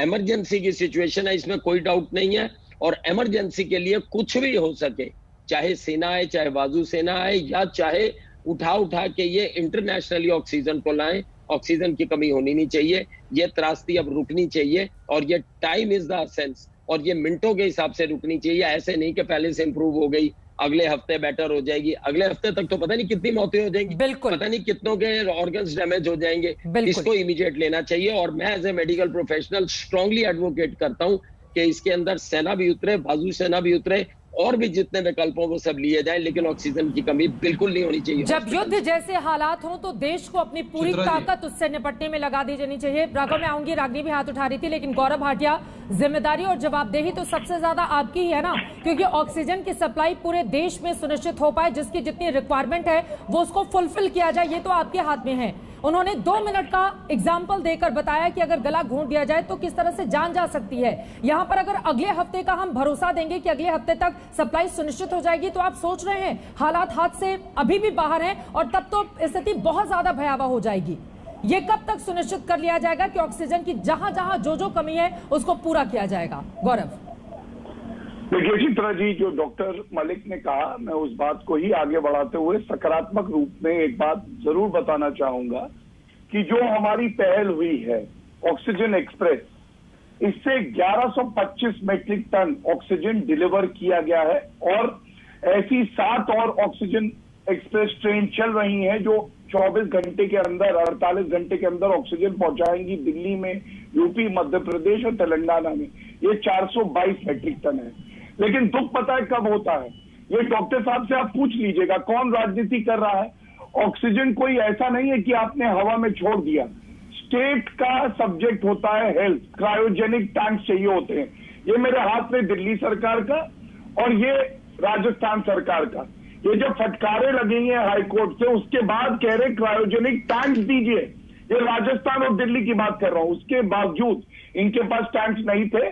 इमरजेंसी की सिचुएशन है, इसमें कोई डाउट नहीं है। और इमरजेंसी के लिए कुछ भी हो सके, चाहे सेना आए, चाहे वायु सेना आए, या चाहे उठा के ये इंटरनेशनली ऑक्सीजन को लाएं, ऑक्सीजन की कमी होनी नहीं चाहिए। ये त्रासदी अब रुकनी चाहिए, और ये टाइम इज द एसेंस, और ये मिनटों के हिसाब से रुकनी चाहिए। ऐसे नहीं कि पहले से इंप्रूव हो गई, अगले हफ्ते बेटर हो जाएगी, अगले हफ्ते तक तो पता नहीं कितनी मौतें हो जाएंगी, पता नहीं कितनों के ऑर्गन्स डैमेज हो जाएंगे। इसको इमीडिएट लेना चाहिए। और मैं as a medical professional strongly advocate करता हूं कि इसके अंदर सेना भी उतरे, वायु सेना भी उतरे, और भी जितने विकल्पों वो सब लिए जाएं, लेकिन ऑक्सीजन की कमी बिल्कुल नहीं होनी चाहिए। जब युद्ध जैसे हालात हों तो देश को अपनी पूरी ताकत उससे निपटने में लगा दी जानी चाहिए। राघव में आऊंगी, रागनी भी हाथ उठा रही थी, लेकिन गौरव भाटिया, जिम्मेदारी और जवाबदेही तो सबसे ज्यादा आपकी ही है ना, क्योंकि ऑक्सीजन की सप्लाई पूरे देश में सुनिश्चित हो पाए, जिसकी जितनी रिक्वायरमेंट है वो उसको फुलफिल किया जाए, ये तो आपके हाथ में है। उन्होंने 2 मिनट का एग्जाम्पल देकर बताया कि अगर गला घोंट दिया जाए तो किस तरह से जान जा सकती है। यहां पर अगर अगले हफ्ते का हम भरोसा देंगे कि अगले हफ्ते तक सप्लाई सुनिश्चित हो जाएगी, तो आप सोच रहे हैं हालात हाथ से अभी भी बाहर हैं, और तब तो स्थिति बहुत ज्यादा भयावह हो जाएगी। ये कब तक सुनिश्चित कर लिया जाएगा कि ऑक्सीजन की जहां जहां जो कमी है उसको पूरा किया जाएगा? गौरव। देखिए चित्रा जी, जो डॉक्टर मलिक ने कहा, मैं उस बात को ही आगे बढ़ाते हुए सकारात्मक रूप में एक बात जरूर बताना चाहूंगा कि जो हमारी पहल हुई है ऑक्सीजन एक्सप्रेस, इससे 1125 मेट्रिक टन ऑक्सीजन डिलीवर किया गया है, और ऐसी 7 और ऑक्सीजन एक्सप्रेस ट्रेन चल रही हैं जो 24 घंटे के अंदर, 48 घंटे के अंदर ऑक्सीजन पहुंचाएंगी दिल्ली में, यूपी, मध्य प्रदेश और तेलंगाना में। ये 422 मेट्रिक टन है। लेकिन दुख पता है कब होता है? ये डॉक्टर साहब से आप पूछ लीजिएगा कौन राजनीति कर रहा है। ऑक्सीजन कोई ऐसा नहीं है कि आपने हवा में छोड़ दिया। स्टेट का सब्जेक्ट होता है हेल्थ, क्रायोजेनिक टैंक चाहिए होते हैं। ये मेरे हाथ में दिल्ली सरकार का और ये राजस्थान सरकार का, ये जो फटकारे लगेंगे हाईकोर्ट से, उसके बाद कह रहे क्रायोजेनिक टैंक दीजिए। ये राजस्थान और दिल्ली की बात कर रहा हूं। उसके बावजूद इनके पास टैंक्स नहीं थे।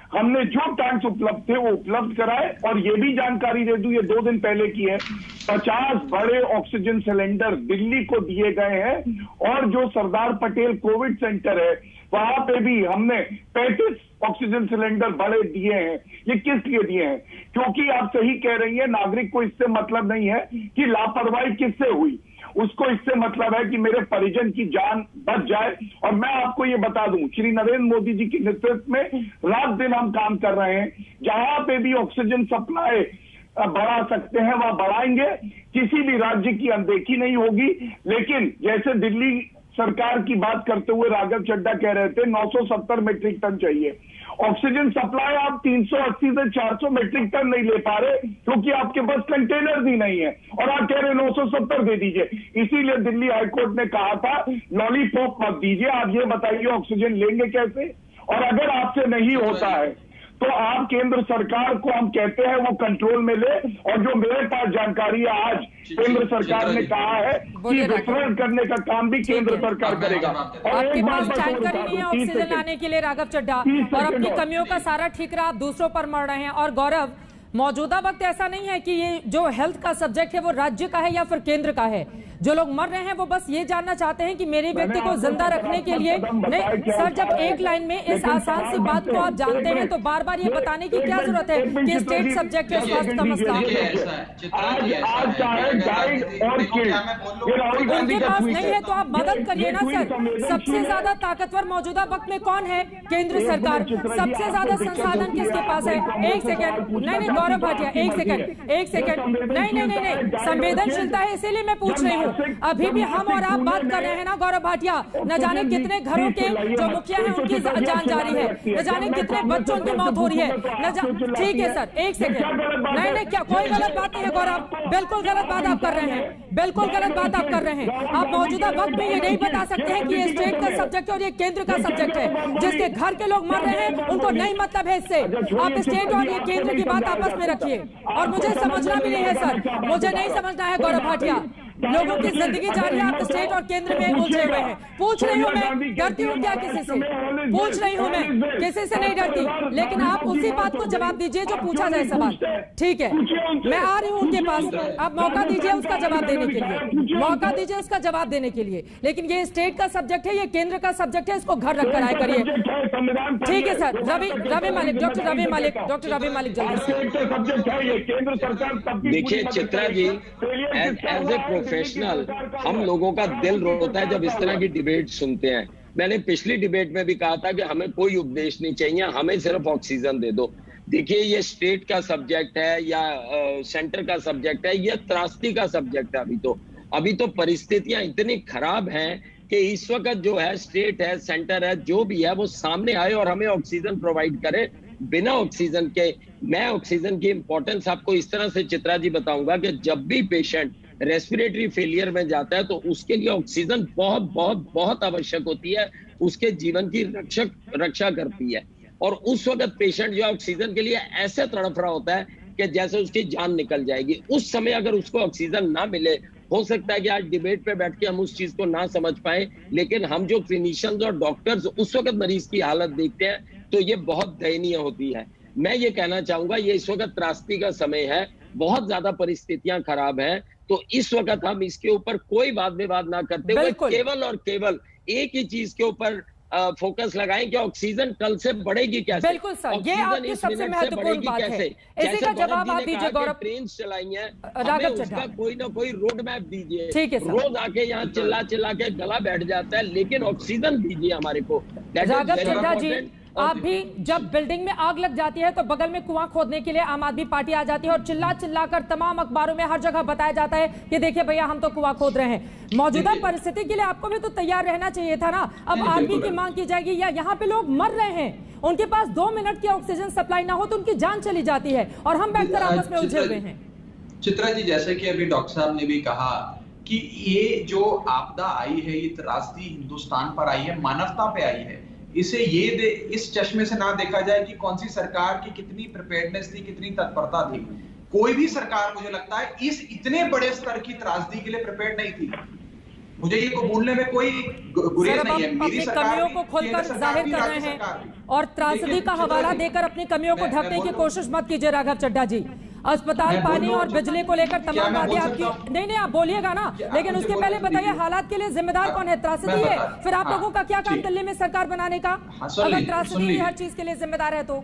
हमने जो टैंक्स उपलब्ध थे वो उपलब्ध कराए, और ये भी जानकारी दे दूं, ये 2 दिन पहले की है, 50 बड़े ऑक्सीजन सिलेंडर दिल्ली को दिए गए हैं। और जो सरदार पटेल कोविड सेंटर है वहां पे भी हमने 35 ऑक्सीजन सिलेंडर बड़े दिए हैं। ये किस लिए दिए हैं? क्योंकि आप सही कह रही हैं, नागरिक को इससे मतलब नहीं है कि लापरवाही किससे हुई। उसको इससे मतलब है कि मेरे परिजन की जान बच जाए। और मैं आपको ये बता दूं, श्री नरेंद्र मोदी जी के नेतृत्व में रात दिन हम काम कर रहे हैं। जहां पे भी ऑक्सीजन सप्लाई बढ़ा सकते हैं वह बढ़ाएंगे, किसी भी राज्य की अनदेखी नहीं होगी। लेकिन जैसे दिल्ली सरकार की बात करते हुए राघव चड्ढा कह रहे थे 970 मीट्रिक टन चाहिए ऑक्सीजन सप्लाई, आप 380 से 400 मीट्रिक टन नहीं ले पा रहे क्योंकि आपके पास कंटेनर भी नहीं है, और आप कह रहे 970 दे दीजिए। इसीलिए दिल्ली हाईकोर्ट ने कहा था लॉलीपॉप मत दीजिए, आप ये बताइए ऑक्सीजन लेंगे कैसे। और अगर आपसे नहीं होता है तो आप केंद्र सरकार को हम कहते हैं वो कंट्रोल में ले। और जो मेरे पास जानकारी है आज केंद्र सरकार ने कहा है कि वितरण करने का काम भी केंद्र सरकार करेगा। और आपके पास जानकारी नहीं है ऑक्सीजन लाने के लिए राघव चड्ढा, और अपनी कमियों का सारा ठीकरा आप दूसरों पर मर रहे हैं। और गौरव, मौजूदा वक्त ऐसा नहीं है कि ये जो हेल्थ का सब्जेक्ट है वो राज्य का है या फिर केंद्र का है। जो लोग मर रहे हैं वो बस ये जानना चाहते हैं कि मेरे व्यक्ति को जिंदा रखने के लिए नहीं सर, जब एक लाइन में इस आसान सी बात को आप जानते हैं तो बार बार ये बताने की क्या जरूरत है कि स्टेट सब्जेक्ट है स्वास्थ्य का मसला। उनके पास नहीं है तो आप मदद करिए ना सर। सबसे ज्यादा ताकतवर मौजूदा वक्त में कौन है? केंद्र सरकार। सबसे ज्यादा संसाधन किसके पास है? एक सेकंड, नहीं गौरव भाटिया, एक सेकंड, नहीं, संवेदनशीलता है इसीलिए मैं पूछ रही हूँ। अभी भी हम और आप बात कर रहे हैं ना गौरव भाटिया, न जाने कितने घरों के जो मुखिया हैं उनकी जान जा रही है, न जाने कितने बच्चों की मौत हो रही है, ठीक है सर, एक सेकंड, नहीं क्या कोई गलत बात नहीं है गौरव, बिल्कुल गलत बात आप कर रहे हैं, बिल्कुल गलत बात आप कर रहे हैं। आप मौजूदा वक्त में ये नहीं बता सकते हैं कि ये स्टेट का सब्जेक्ट है और ये केंद्र का सब्जेक्ट है। जिसके घर के लोग मर रहे हैं उनको नहीं मतलब है इससे। आप स्टेट और ये केंद्र की बात आपस में रखिए। और मुझे समझना भी नहीं है सर, मुझे नहीं समझना है गौरव भाटिया, लोगों की जिंदगी जा रही है, आप स्टेट और केंद्र में उलझे हुए हैं। पूछ रही हूँ मैं, डरती हूँ क्या किसी से? पूछ रही हूँ मैं, किसी से नहीं डरती, लेकिन आप उसी बात को जवाब दीजिए जो पूछा जाए सवाल। ठीक है, मैं आ रही हूँ उनके पास, आप मौका दीजिए उसका जवाब देने के लिए, मौका दीजिए उसका जवाब देने के लिए। लेकिन ये स्टेट का सब्जेक्ट है, ये केंद्र का सब्जेक्ट है, इसको घर रख कर आए करिए। ठीक है सर, रवि मालिक, डॉक्टर रवि मालिक जल्दी से। देखिए Chitra ji, as a professional हम लोगों का दिल रोता है जब इस तरह की डिबेट सुनते हैं। मैंने पिछली डिबेट में भी कहा था कि हमें कोई उपदेश नहीं चाहिए, हमें सिर्फ ऑक्सीजन दे दो। देखिए ये स्टेट का सब्जेक्ट है या सेंटर का सब्जेक्ट है, ये त्रासदी का सब्जेक्ट है। अभी तो परिस्थितियां इतनी खराब हैं कि इस वक्त जो है स्टेट है, सेंटर है, जो भी है वो सामने आए और हमें ऑक्सीजन प्रोवाइड करे। बिना ऑक्सीजन के, मैं ऑक्सीजन की इंपॉर्टेंस आपको इस तरह से चित्रा जी बताऊंगा कि जब भी पेशेंट रेस्पिरेटरी फेलियर में जाता है तो उसके लिए ऑक्सीजन बहुत बहुत बहुत आवश्यक होती है, उसके जीवन की रक्षा करती है। और उस वक्त पेशेंट जो ऑक्सीजन के लिए ऐसे तड़प रहा होता है कि जैसे उसकी जान निकल जाएगी। उस समय अगर उसको ऑक्सीजन ना मिले, हो सकता है कि आज डिबेट पे बैठ के हम उस चीज को ना समझ पाए, लेकिन हम जो क्लिनिशियंस और डॉक्टर्स उस वक्त मरीज की हालत देखते हैं तो ये बहुत दयनीय होती है। मैं ये कहना चाहूंगा, ये इस वक्त त्रासदी का समय है, बहुत ज्यादा परिस्थितियां खराब हैं, तो इस वक्त हम इसके ऊपर कोई वाद विवाद ना करते हुए केवल और केवल एक ही चीज के ऊपर फोकस लगाएं कि ऑक्सीजन कल से बढ़ेगी कैसे। बिल्कुल सर, ये आपकी सबसे महत्वपूर्ण बात है, इसी का जवाब आप दीजिए गौरव। ट्रेन चलाई है, हमें उसका कोई ना कोई रोड मैप दीजिए। ठीक है सर, रोज आके यहाँ चिल्ला के गला बैठ जाता है, लेकिन ऑक्सीजन दीजिए हमारे को। राघव चड्ढा जी, आप भी जब बिल्डिंग में आग लग जाती है तो बगल में कुआं खोदने के लिए आम आदमी पार्टी आ जाती है और चिल्ला कर तमाम अखबारों में हर जगह बताया जाता है कि देखिए भैया हम तो कुआं खोद रहे हैं। मौजूदा परिस्थिति के लिए आपको भी तो तैयार रहना चाहिए था ना। अब आर्मी की मांग की जाएगी या यहाँ पे लोग मर रहे हैं, उनके पास 2 मिनट की ऑक्सीजन सप्लाई ना हो तो उनकी जान चली जाती है और हम बैठकर आपस में उलझे हुए हैं। चित्रा जी, जैसे कि अभी डॉक्टर साहब ने भी कहा कि ये जो आपदा आई है, ये त्रासदी हिंदुस्तान पर आई है, मानवता पे आई है। इसे इस चश्मे से ना देखा जाए कि कौन सी सरकार की कितनी प्रिपेयर्डनेस थी, कितनी तत्परता थी। कोई भी सरकार मुझे लगता है इस इतने बड़े स्तर की त्रासदी के लिए प्रिपेयर्ड नहीं थी। मुझे ये बोलने में कोई गुरेज नहीं है। मेरी सरकार कमियों को खोलकर जाहिर कर रहे हैं और त्रासदी का हवाला देकर अपनी कमियों को ढकने की कोशिश मत कीजिए राघव चड्ढा जी। अस्पताल, पानी और बिजली को लेकर तमाम बातें आपकी नहीं आप बोलिएगा ना, लेकिन उसके पहले बताइए हालात के लिए जिम्मेदार कौन है? त्रासदी है, फिर आप लोगों का क्या काम दिल्ली में सरकार बनाने का? अगर त्रासदी हर चीज के लिए जिम्मेदार है तो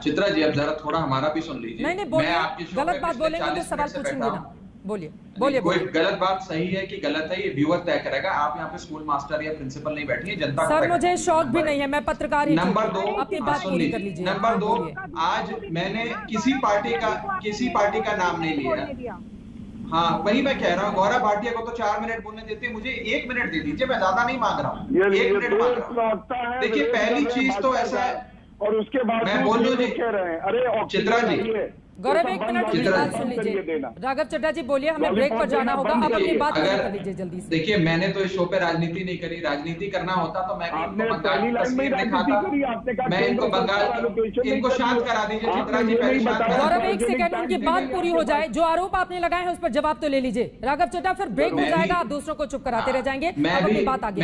चित्रा जी अब जरा थोड़ा हमारा भी सुन लीजिए। नहीं बोलिए, गलत बात बोलेंगे तो सवाल पूछेंगे ना। बोलिए। कोई गलत बात सही है कि गलत है, ये व्यूअर तय करेगा। आप यहाँ पे स्कूल मास्टर या प्रिंसिपल नहीं बैठी है, जनता। सर मुझे शौक भी नहीं है, मैं पत्रकार ही। नंबर 2, अपनी बात पूरी कर लीजिए। नंबर 2, आज मैंने किसी पार्टी का नाम नहीं लिया। हाँ, वही मैं कह रहा हूँ, गौरव भाटिया को तो 4 मिनट बोलने देते हैं, मुझे 1 मिनट दे दीजिए, मैं ज्यादा नहीं मांग रहा हूँ, 1 मिनट मांग रहा हूँ। देखिए, पहली चीज तो ऐसा है, और उसके बाद मैं बोल लूँ जी, कह रहे हैं, अरे चित्रा जी, गौरव 1 मिनट की बात सुन लीजिए। राघव चड्ढा जी बोलिए, हमें ब्रेक पर जाना होगा, अब अपनी बात कर लीजिए जल्दी से। देखिए, मैंने तो इस शो पे राजनीति नहीं करी, राजनीति करना होता तो मैं भी इनको बंगाल की तस्वीर दिखाता, मैं इनको बंगाल, इनको शांत करा दीजिए चित्रा जी, पहले शांत करा। गौरव 1 सेकंड, उनकी बात पूरी हो जाए, जो आरोप आपने लगाए हैं उस पर जवाब तो ले लीजिए। राघव चड्ढा, फिर ब्रेक हो जाएगा, आप दूसरों को चुप कराते रह जाएंगे, अपनी बात आगे।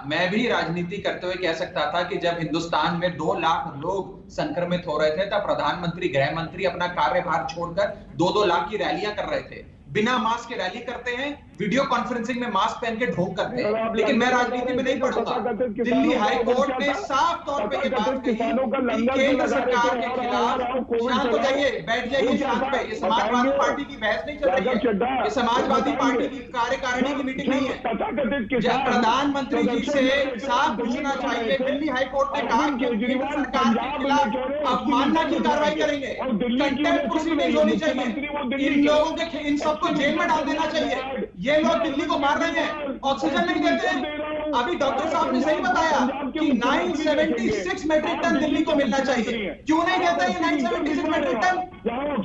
मैं भी राजनीति करते हुए कह सकता था कि जब हिंदुस्तान में 2 लाख लोग संक्रमित हो रहे थे, तब प्रधानमंत्री, गृह मंत्री अपना कार्यभार छोड़कर 2-2 लाख की रैलियां कर रहे थे। बिना मास्क के रैली करते हैं, वीडियो कॉन्फ्रेंसिंग में मास्क पहन के ढोंग करते हैं, लेकिन मैं राजनीति में नहीं पढ़ूंगा। दिल्ली हाई कोर्ट ने साफ तौर पे ये बात कही कि केंद्र सरकार के खिलाफ, शांत हो जाइए, बैठ जाइए शांत पे, ये समाजवादी पार्टी की बहस नहीं चल रही है, ये समाजवादी पार्टी की कार्यकारिणी की मीटिंग नहीं है। जब प्रधानमंत्री जी से साफ पूछना चाहिए, दिल्ली हाई कोर्ट ने कहा कि केंद्र सरकार के खिलाफ अवमानना की कार्रवाई करेंगे, कंटेम्प्ट प्रोसीडिंग होनी चाहिए, इन लोगों के, इन सबको जेल में डाल देना चाहिए। ये लोग दिल्ली को मार रहे हैं, ऑक्सीजन नहीं देते हैं। अभी डॉक्टर साहब ने सही बताया कि 976 मेट्रिक टन दिल्ली को मिलना चाहिए, क्यों नहीं देता ये 976 मेट्रिक टन?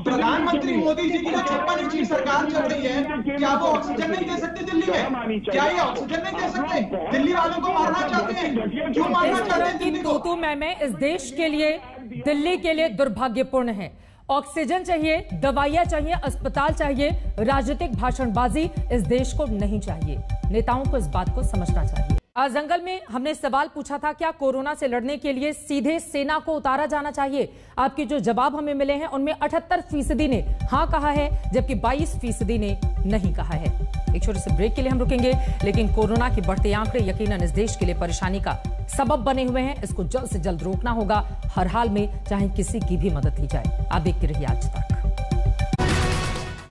प्रधानमंत्री मोदी जी की जो 56 इंची सरकार चल रही है, क्या वो ऑक्सीजन नहीं दे सकती दिल्ली में? क्या ये ऑक्सीजन नहीं दे सकते? दिल्ली वालों को मारना चाहते हैं, क्यों मारना चाहते हैं दिल्ली को? तू मैं इस देश के लिए, दिल्ली के लिए दुर्भाग्यपूर्ण है। ऑक्सीजन चाहिए, दवाइयां चाहिए, अस्पताल चाहिए, राजनीतिक भाषणबाजी इस देश को नहीं चाहिए। नेताओं को इस बात को समझना चाहिए। आज जंगल में हमने सवाल पूछा था, क्या कोरोना से लड़ने के लिए सीधे सेना को उतारा जाना चाहिए? आपके जो जवाब हमें मिले हैं उनमें 78% ने हां कहा है, जबकि 22% ने नहीं कहा है। एक छोटे से ब्रेक के लिए हम रुकेंगे, लेकिन कोरोना के बढ़ते आंकड़े यकीनन इस देश के लिए परेशानी का सबब बने हुए हैं। इसको जल्द से जल्द रोकना होगा, हर हाल में, चाहे किसी की भी मदद ली जाए। आप देखते रहिए आज तक।